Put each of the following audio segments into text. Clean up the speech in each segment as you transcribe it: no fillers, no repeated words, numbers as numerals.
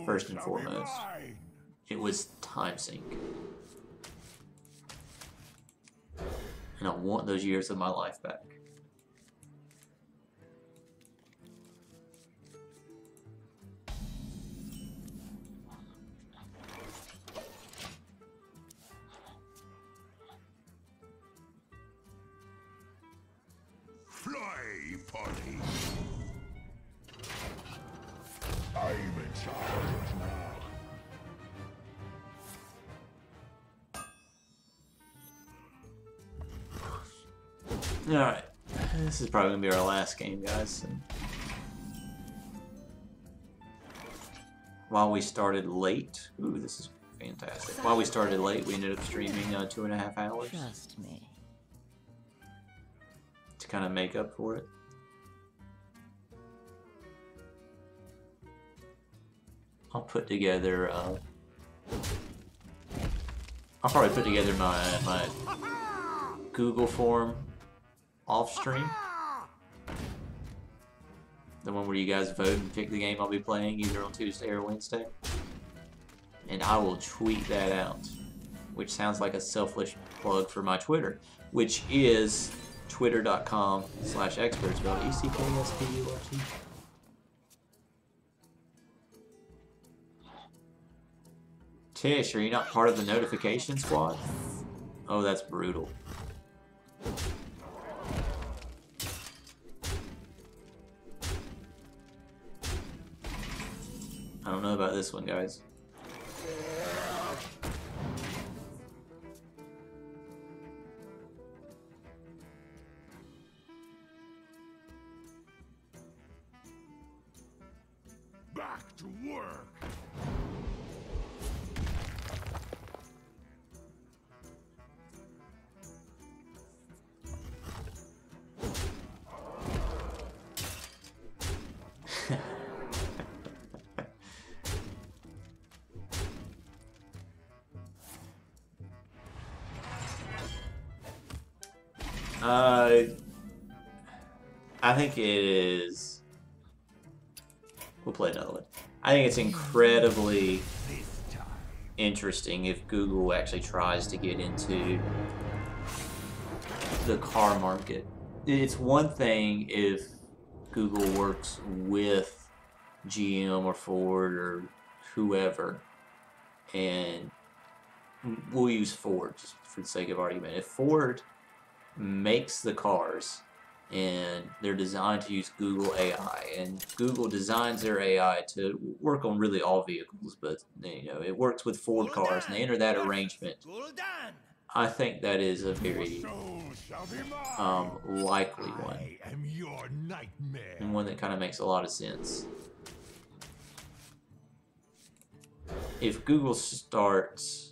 first and foremost. It was time sync. And I want those years of my life back. Fly, party! I'm in charge now. Alright, this is probably going to be our last game, guys. And while we started late, ooh, this is fantastic. While we started late, we ended up streaming 2.5 hours. Trust me. To kind of make up for it. I'll put together, I'll probably put together my Google form off stream. The one where you guys vote and pick the game I'll be playing either on Tuesday or Wednesday. And I will tweet that out, which sounds like a selfish plug for my Twitter, which is twitter.com/expert, spelled ECKSPURT. Tish, are you not part of the notification squad? Oh, that's brutal. I don't know about this one, guys. Back to work. I think it is. We'll play another one. I think it's incredibly interesting if Google actually tries to get into the car market. It's one thing if Google works with GM or Ford or whoever, and we'll use Ford just for the sake of argument. If Ford makes the cars and they're designed to use Google AI, and Google designs their AI to work on really all vehicles, but you know it works with Ford cars, and they enter that arrangement, I think that is a very likely one, and one that kind of makes a lot of sense. If Google starts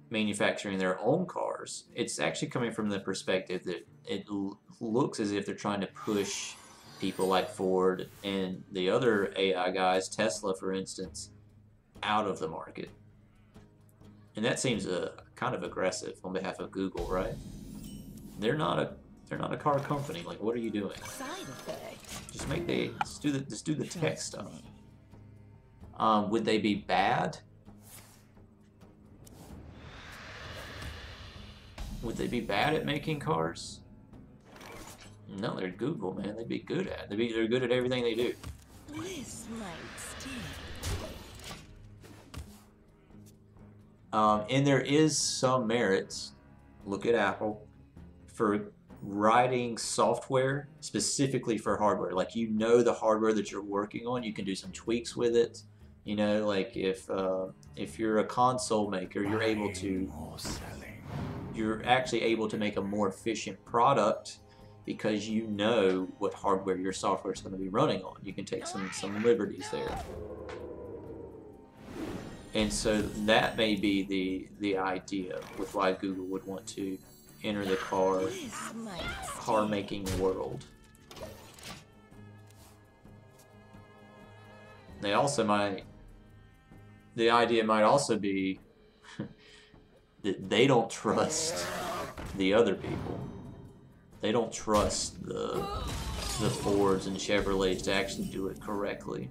manufacturing their own cars, it's actually coming from the perspective that it looks as if they're trying to push people like Ford and the other AI guys, Tesla for instance, out of the market. And that seems kind of aggressive on behalf of Google, right? They're not a car company. Like, what are you doing? Just do the tech stuff. Would they be bad? Would they be bad at making cars? No, they're Google, man. They'd be good at it. They're good at everything they do. This might sting. And there is some merits, look at Apple, for writing software specifically for hardware. Like, you know the hardware that you're working on, you can do some tweaks with it. You know, like if you're a console maker, you're actually able to make a more efficient product because you know what hardware your software is going to be running on. You can take some liberties there. And so that may be the idea with why Google would want to enter the car making world. They also the idea might also be that they don't trust the other people. They don't trust the Fords and Chevrolets to actually do it correctly.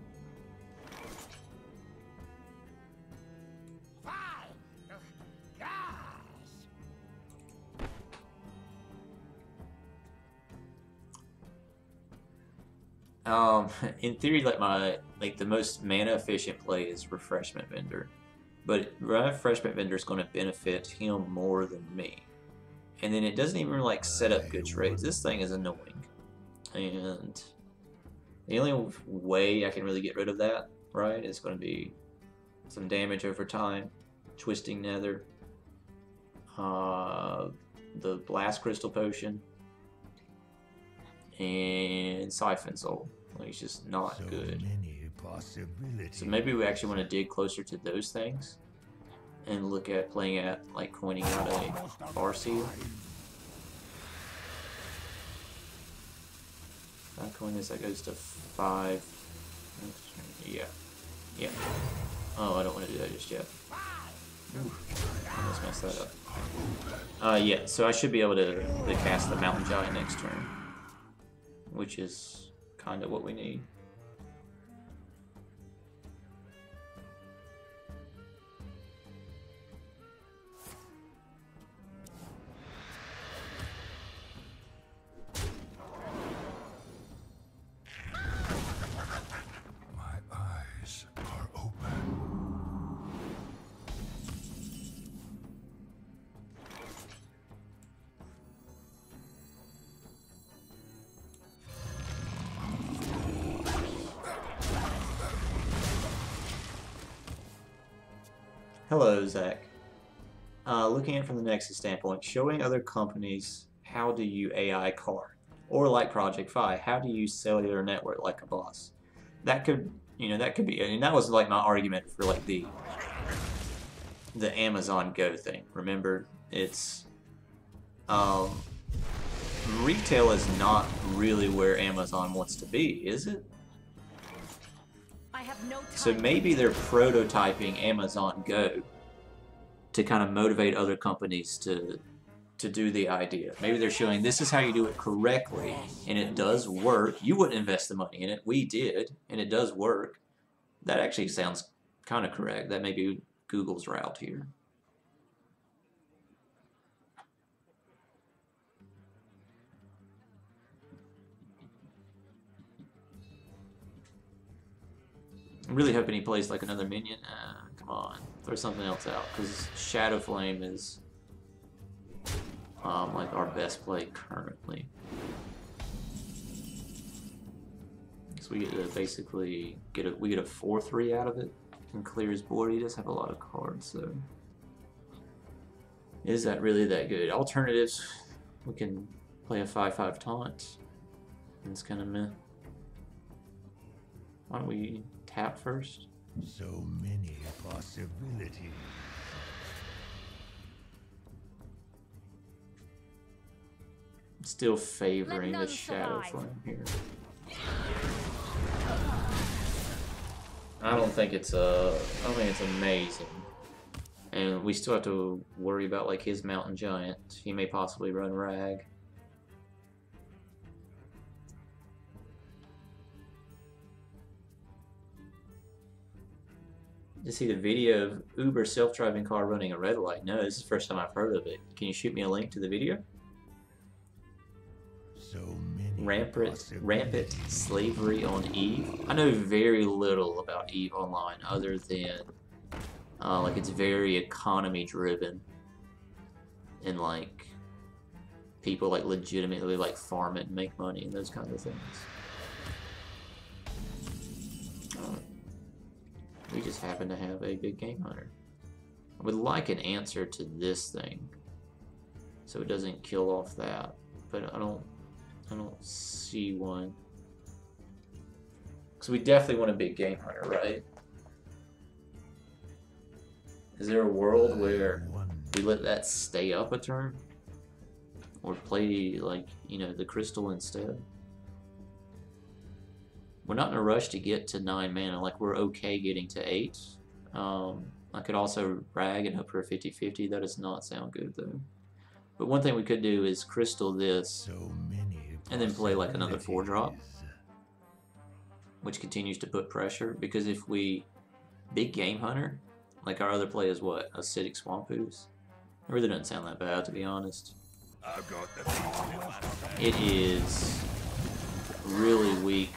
In theory, like the most mana efficient play is refreshment vendor, but refreshment vendor is going to benefit him more than me. And then it doesn't even like set up good trades. This thing is annoying, and the only way I can really get rid of that, right, is going to be some damage over time, twisting nether, the blast crystal potion, and siphon soul. Like, it's just not So good. many possibilities. So maybe we actually want to dig closer to those things and look at playing at like coining out a bar seal. If I coin this, that goes to 5. Yeah. Yeah. Oh, I don't want to do that just yet. Oof. I almost messed that up. Yeah, so I should be able to cast the Mountain Giant next turn, which is kind of what we need. My eyes are open. Hello, Zach. Looking at it from the Nexus standpoint, showing other companies how do you AI car, or like Project Fi, how do you cellular network like a boss? That could, that could be, and that was like my argument for like the Amazon Go thing. Remember, it's retail is not really where Amazon wants to be, is it? I have no time. So maybe they're prototyping Amazon Go to kind of motivate other companies to do the idea. Maybe they're showing this is how you do it correctly, and it does work. You wouldn't invest the money in it. We did, and it does work. That actually sounds kind of correct. That may be Google's route here. I'm really hoping he plays like another minion. Come on, throw something else out, because Shadow Flame is like our best play currently. So we get to basically get a 4/3 out of it and clear his board. He does have a lot of cards, so is that really that good? Alternatives, we can play a 5/5 taunt. It's kind of meh. Why don't we tap first? So many possibilities. Still favoring Let the none Shadow survive. Flame here. I don't think it's amazing. And we still have to worry about like his Mountain Giant. He may possibly run Rag. To see the video of Uber self-driving car running a red light. No, this is the first time I've heard of it. Can you shoot me a link to the video? So many Rampant possibilities. slavery on Eve. I know very little about Eve Online other than like it's very economy driven, and like people like legitimately like farm it and make money and those kinds of things. We just happen to have a big game hunter. I would like an answer to this thing, so it doesn't kill off that, but I don't see one. Because we definitely want a big game hunter, right? Is there a world where we let that stay up a turn? Or play, like, the crystal instead? We're not in a rush to get to 9 mana. Like, we're okay getting to 8. I could also rag and hope for a 50-50. That does not sound good, though. But one thing we could do is crystal this, So many and then play like another possibilities. 4-drop, which continues to put pressure. Because if we big game hunter, like our other play is what? Acidic Swamp Ooze? It really doesn't sound that bad, to be honest. I've got the It is really weak.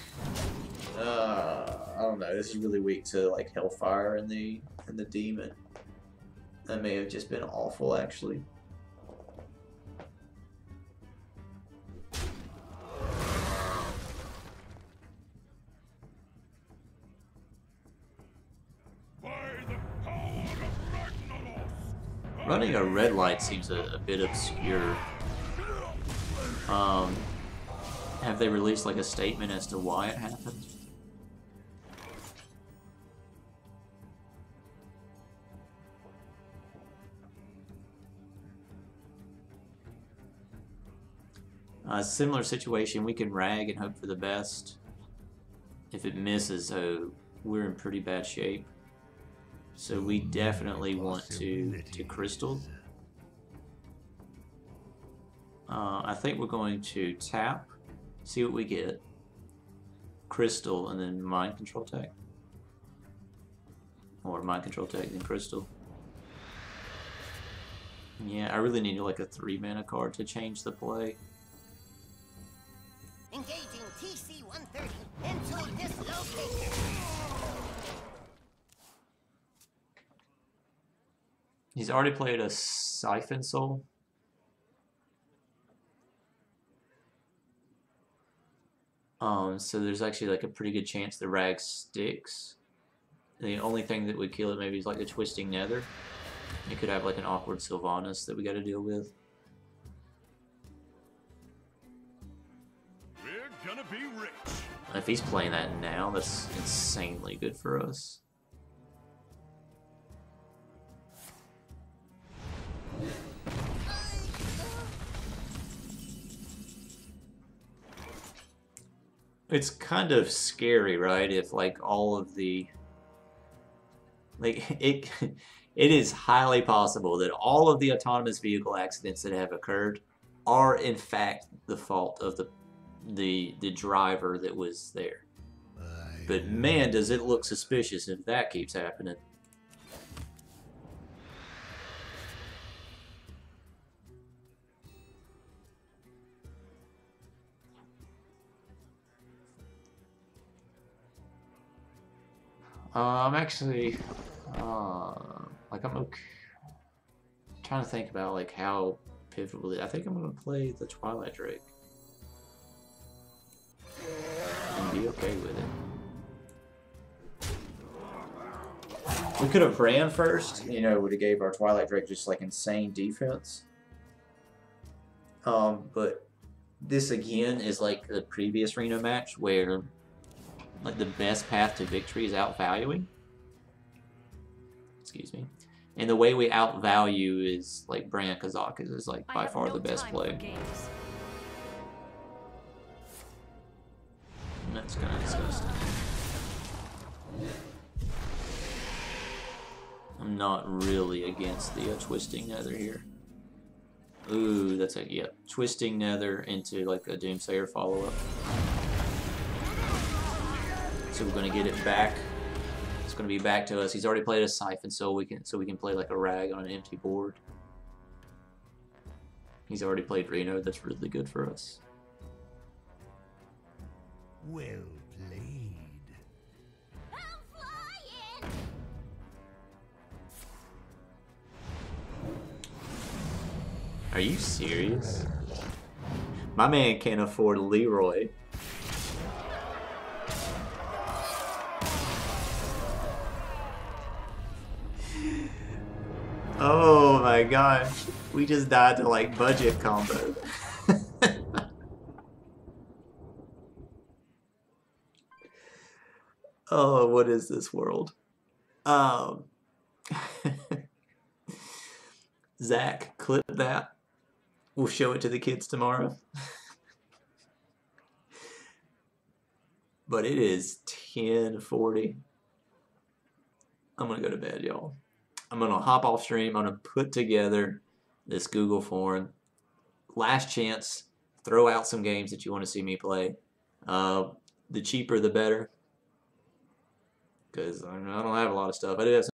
I don't know. This is really weak to like Hellfire and the Demon. That may have just been awful, actually. Running a red light seems a bit obscure. Have they released like a statement as to why it happened? Similar situation, we can rag and hope for the best. If it misses, we're in pretty bad shape. So we definitely want to crystal. I think we're going to tap, see what we get, crystal, and then mind control tech. Or mind control tech, then crystal. Yeah, I really need like a 3-mana card to change the play. Engaging TC-130 into dislocation. He's already played a Siphon Soul. So there's actually like a pretty good chance the rag sticks. The only thing that would kill it maybe is like the Twisting Nether. It could have like an awkward Sylvanas that we got to deal with. We're gonna be rich. If he's playing that now, that's insanely good for us. It's kind of scary, right? If like all of the it is highly possible that all of the autonomous vehicle accidents that have occurred are in fact the fault of the driver that was there. But man, does it look suspicious if that keeps happening. I'm actually, like I'm okay. Trying to think about like how pivotal. I think I'm gonna play the Twilight Drake and be okay with it. We could have ran first, you know, would have gave our Twilight Drake just like insane defense. But this again is like the previous Reno match where like the best path to victory is outvaluing. Excuse me. And the way we outvalue is like Bran Kazakas is like by far the best play. And that's kind of disgusting. I'm not really against the Twisting Nether here. Ooh, that's a, yeah. Twisting Nether into like a Doomsayer follow-up. So we're gonna get it back. It's gonna be back to us. He's already played a Siphon, so we can play like a rag on an empty board. He's already played Reno. That's really good for us. Well played. I'm flying. Are you serious? My man can't afford Leroy. Oh my gosh. We just died to like budget combo. Oh, what is this world? Zach, clip that. We'll show it to the kids tomorrow. But it is 10:40. I'm gonna go to bed, y'all. I'm gonna hop off stream. I'm gonna put together this Google form. Last chance, throw out some games that you want to see me play. The cheaper the better, because I don't have a lot of stuff. I do have some